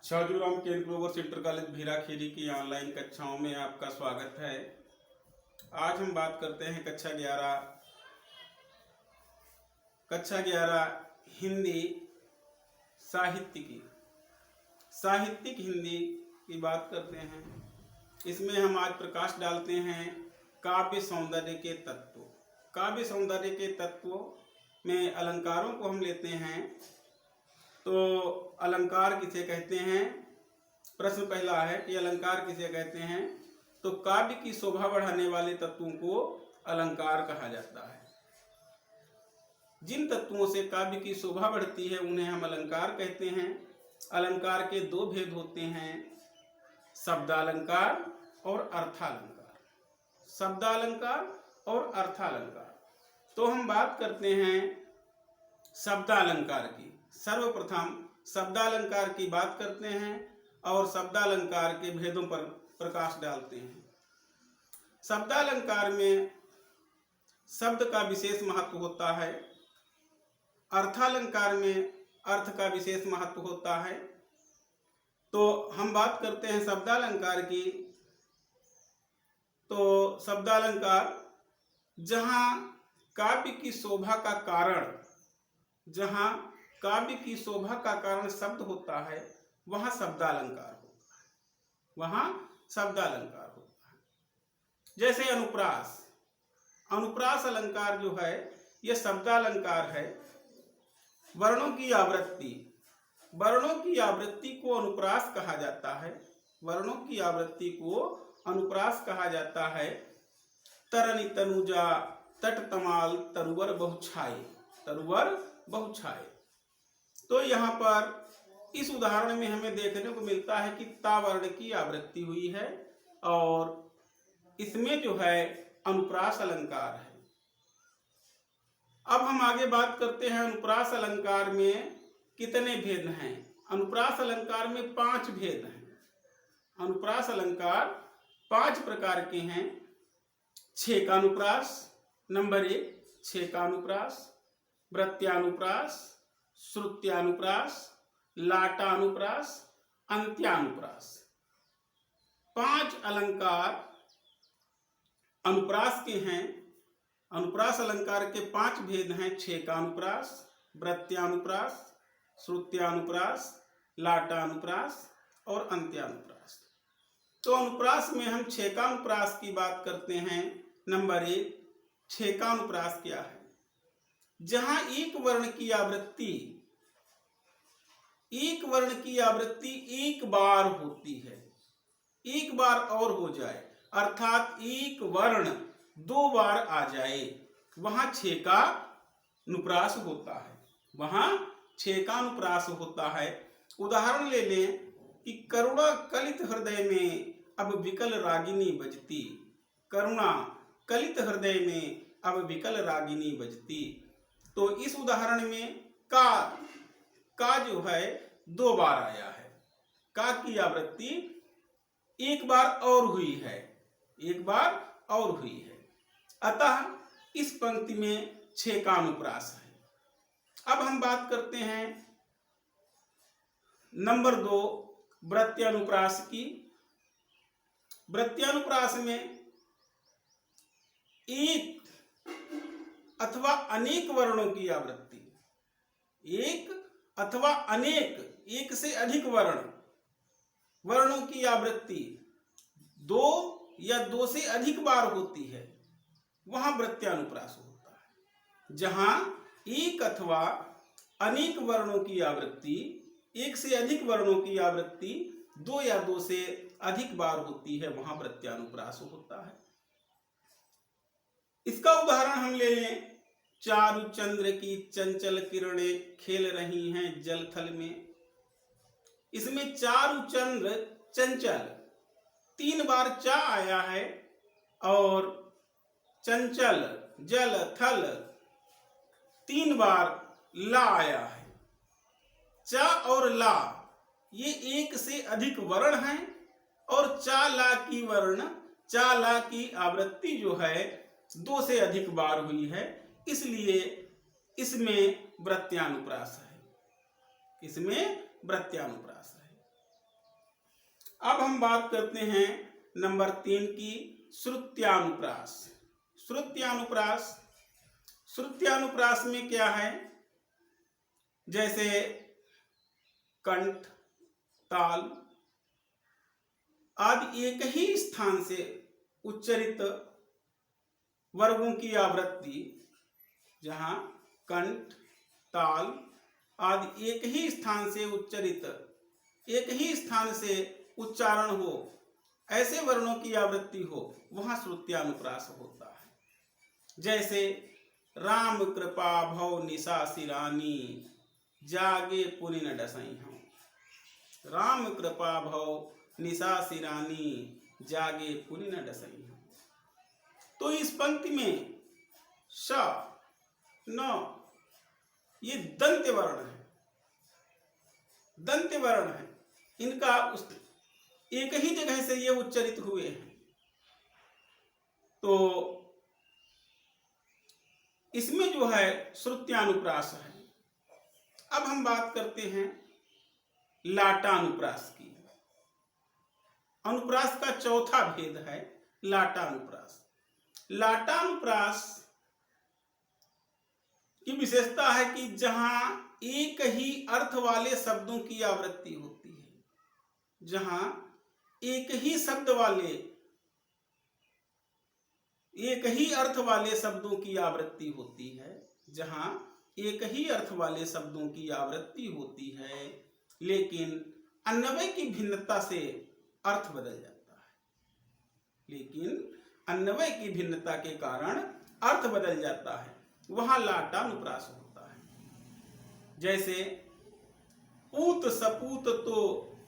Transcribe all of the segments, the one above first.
छाजूराम केन global centre college भीराखेरी की online कक्षाओं में आपका स्वागत है। आज हम बात करते हैं कक्षा 11 हिंदी साहित्यिक हिंदी की बात करते हैं। इसमें हम आज प्रकाश डालते हैं काव्य सौंदर्य के तत्व। काव्य सौंदर्य के तत्वों में अलंकारों को हम लेते हैं। तो अलंकार किसे कहते हैं? प्रश्न पहला है कि अलंकार किसे कहते हैं? तो काव्य की शोभा बढ़ाने वाले तत्वों को अलंकार कहा जाता है। जिन तत्वों से काव्य की शोभा बढ़ती है उन्हें हम अलंकार कहते हैं। अलंकार के दो भेद होते हैं, शब्दालंकार और अर्थालंकार। शब्दालंकार और अर्थालंकार। तो हम बात करते हैं शब्दालंकार की। सर्वप्रथम शब्दालंकार की बात करते हैं और शब्दालंकार के भेदों पर प्रकाश डालते हैं। शब्दालंकार में शब्द का विशेष महत्व होता है। अर्थालंकार में अर्थ का विशेष महत्व होता है। तो हम बात करते हैं शब्दालंकार की। तो शब्दालंकार जहाँ काव्य की शोभा का कारण शब्द होता है वहाँ शब्दालंकार होता है। जैसे अनुप्रास अलंकार जो है यह शब्दालंकार है। वर्णों की आवृत्ति को अनुप्रास कहा जाता है। तरनि तनुजा तट तमाल तरुवर बहुछाए। तो यहाँ पर इस उदाहरण में हमें देखने को मिलता है कि ता वर्ण की आवृत्ति हुई है और इसमें जो है अनुप्रास अलंकार है। अब हम आगे बात करते हैं अनुप्रास अलंकार में कितने भेद हैं। अनुप्रास अलंकार में 5 भेद हैं। अनुप्रास अलंकार 5 प्रकार के हैं। छेकानुप्रास नंबर 1, छेकानुप्रास, वृत्त्यानुप्रास, श्रुत्यानुप्रास, लाटानुप्रास, अंत्यानुप्रास। 5 अलंकार अनुप्रास के हैं। अनुप्रास अलंकार के 5 भेद हैं। छेकानुप्रास, वृत्त्यानुप्रास, श्रुत्यानुप्रास, लाटानुप्रास और अंत्यानुप्रास। तो अनुप्रास में हम छेकानुप्रास की बात करते हैं। नंबर 1, छेकानुप्रास क्या है? जहां एक वर्ण की आवृत्ति एक बार होती है, एक बार और हो जाए, अर्थात एक वर्ण 2 बार आ जाए, वहां छेकानुप्रास होता है। उदाहरण ले लें कि करुणा कलित हृदय में अब विकल रागिनी बजती। तो इस उदाहरण में का जो है 2 बार आया है। का की आवृत्ति एक बार और हुई है। अतः इस पंक्ति में छेकानुप्रास है। अब हम बात करते हैं नंबर 2, वृत्त्यानुप्रास की। वृत्त्यानुप्रास में एक अथवा अनेक वर्णों की आवृत्ति, एक से अधिक वर्णों की आवृत्ति 2 या 2 से अधिक बार होती है, वहां वृत्त्यानुप्रास होता है। जहां एक अथवा अनेक वर्णों की आवृत्ति, एक से अधिक वर्णों की आवृत्ति 2 या 2 से अधिक बार होती है, वहां वृत्त्यानुप्रास होता है। इसका उदाहरण हम ले लें। चारु चंद्र की चंचल किरणें खेल रही हैं जल थल में। इसमें चारु चंद्र चंचल 3 बार चा आया है और चंचल जल थल 3 बार ला आया है। चा और ला ये एक से अधिक वर्ण हैं और चा ला की आवृत्ति जो है 2 से अधिक बार हुई है, इसलिए इसमें वृत्त्यानुप्रास है। अब हम बात करते हैं नंबर 3 की, श्रुत्यानुप्रास। श्रुत्यानुप्रास, श्रुत्यानुप्रास में क्या है, जैसे कंठ, ताल आदि एक ही स्थान से उच्चरित वर्गों की आवृत्ति, जहां कंठ, ताल आदि एक ही स्थान से उच्चरित, एक ही स्थान से उच्चारण हो, ऐसे वर्णों की आवृत्ति हो, वहां श्रुत्यानुप्रास होता है। जैसे राम कृपा भव निशा सिरानी, जागे पुनि न डसई हम। राम कृपा भव निशा सिरानी, जागे पुनि न डसई हम। तो इस पंक्ति में श, न, ये दंत्य वर्ण है, दंत्य वर्ण है, इनका एक ही जगह से ये उच्चरित हुए हैं। तो इसमें जो है श्रुत्यानुप्रास है। अब हम बात करते हैं लाटानुप्रास की। अनुप्रास का चौथा भेद है लाटानुप्रास। लाटानुप्रास की विशेषता है कि जहां एक ही अर्थ वाले शब्दों की आवृत्ति होती है, जहां एक ही शब्द वाले, एक ही अर्थ वाले शब्दों की आवृत्ति होती है, जहां एक ही अर्थ वाले शब्दों की आवृत्ति होती है, लेकिन अन्वय की भिन्नता से अर्थ बदल जाता है, लेकिन अन्वय की भिन्नता के कारण अर्थ बदल जाता है, वहां लाटानुप्रास होता है। जैसे पूत सपूत तो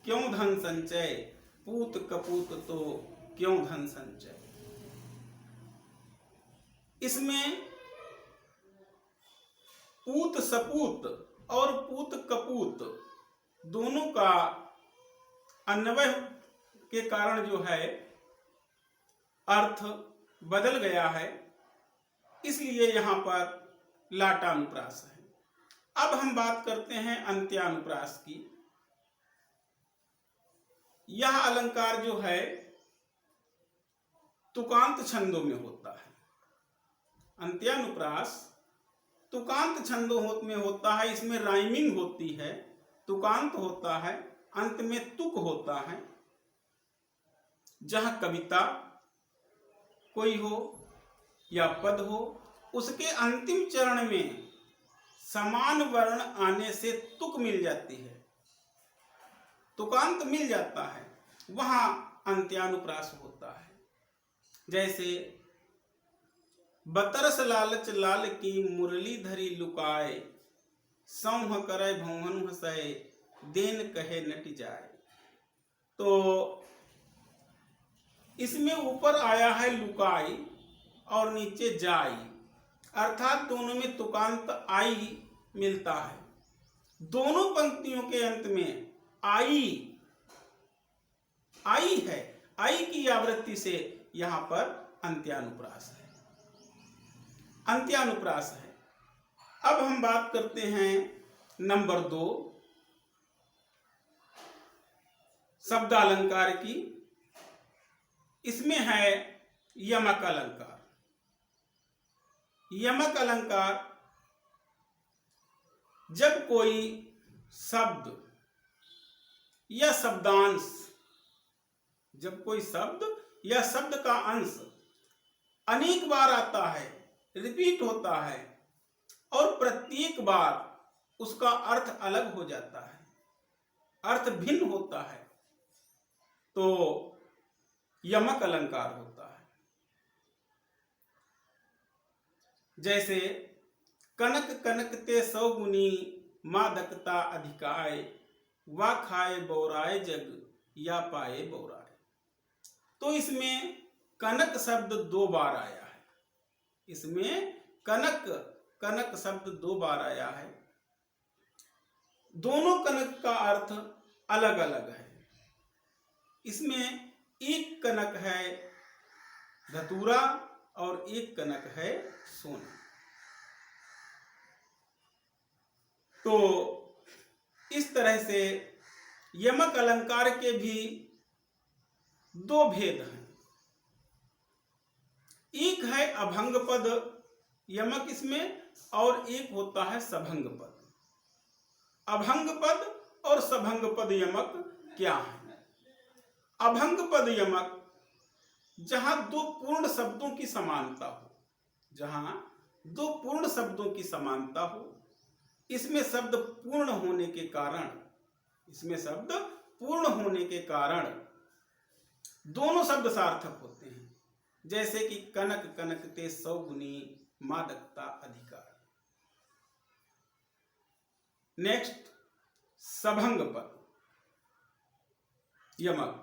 क्यों धन संचय, पूत कपूत तो क्यों धन संचय। इसमें पूत सपूत और पूत कपूत दोनों का अन्वय के कारण जो है अर्थ बदल गया है, इसलिए यहां पर लाटानुप्रास है। अब हम बात करते हैं अंत्यानुप्रास की। यह अलंकार जो है तुकांत छंदों में होता है। अंत्यानुप्रास तुकांत छंदों में होता है, इसमें राइमिंग होती है, तुकांत होता है, अंत में तुक होता है। जहां कविता कोई हो या पद हो, उसके अंतिम चरण में समान वर्ण आने से तुक मिल जाती है, तुकांत मिल जाता है, वहां अंत्यानुप्रास होता है। जैसे बतरस लालच लाल की मुरली धरी लुकाए, सौह करे भौहन हसय, देन कहे नट जाए। तो इसमें ऊपर आया है लुकाई और नीचे जाई, अर्थात दोनों में तुकांत आई मिलता है। दोनों पंक्तियों के अंत में आई आई है, आई की आवृत्ति से यहां पर अंत्यानुप्रास है, अंत्यानुप्रास है। अब हम बात करते हैं नंबर 2 शब्दालंकार की। इसमें है यमक अलंकार। यमक अलंकार जब कोई शब्द या शब्दांश, जब कोई शब्द या शब्द का अंश अनेक बार आता है, रिपीट होता है, और प्रत्येक बार उसका अर्थ अलग हो जाता है, अर्थ भिन्न होता है, तो यमक अलंकार होता है। जैसे कनक कनक ते 100 गुनी, मादकता अधिकाय, वा खाए बौराए जग, या पाए बौराए। तो इसमें कनक शब्द 2 बार आया है, इसमें कनक कनक शब्द 2 बार आया है। दोनों कनक का अर्थ अलग अलग है। इसमें एक कनक है धतूरा और एक कनक है सोना। तो इस तरह से यमक अलंकार के भी दो भेद हैं। एक है अभंग पद यमक इसमें, और एक होता है सभंग पद। अभंग पद और सभंग पद यमक क्या है? अभंग पद यमक जहां दो पूर्ण शब्दों की समानता हो, जहां दो पूर्ण शब्दों की समानता हो, इसमें शब्द पूर्ण होने के कारण, इसमें शब्द पूर्ण होने के कारण दोनों शब्द सार्थक होते हैं। जैसे कि कनक कनकते 100 गुनी मादकता अधिकार। नेक्स्ट सभंग पद यमक,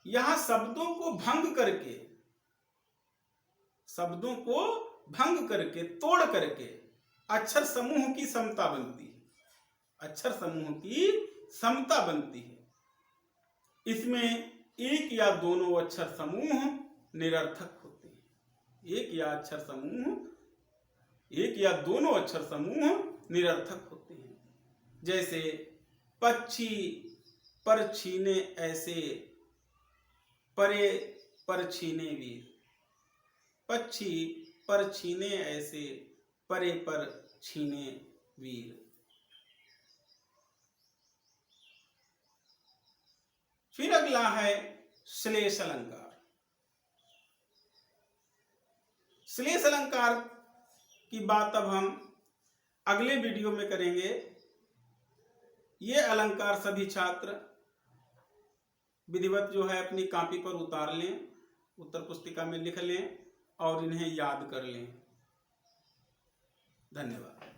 यहां शब्दों को भंग करके, शब्दों को भंग करके, तोड़ करके अक्षर समूह की समता बनती है, अक्षर समूह की समता बनती है। इसमें एक या दोनों अक्षर समूह निरर्थक होते हैं। एक या दोनों अक्षर समूह निरर्थक होते हैं। जैसे पक्षी पर छीने ऐसे, परे पर छीने वीर। पक्षी पर छीने ऐसे, परे पर छीने वीर। फिर अगला है श्लेष अलंकार। श्लेष अलंकार की बात अब हम अगले वीडियो में करेंगे। ये अलंकार सभी छात्र विधिवत जो है अपनी कॉपी पर उतार लें, उत्तर पुस्तिका में लिख लें और इन्हें याद कर लें। धन्यवाद।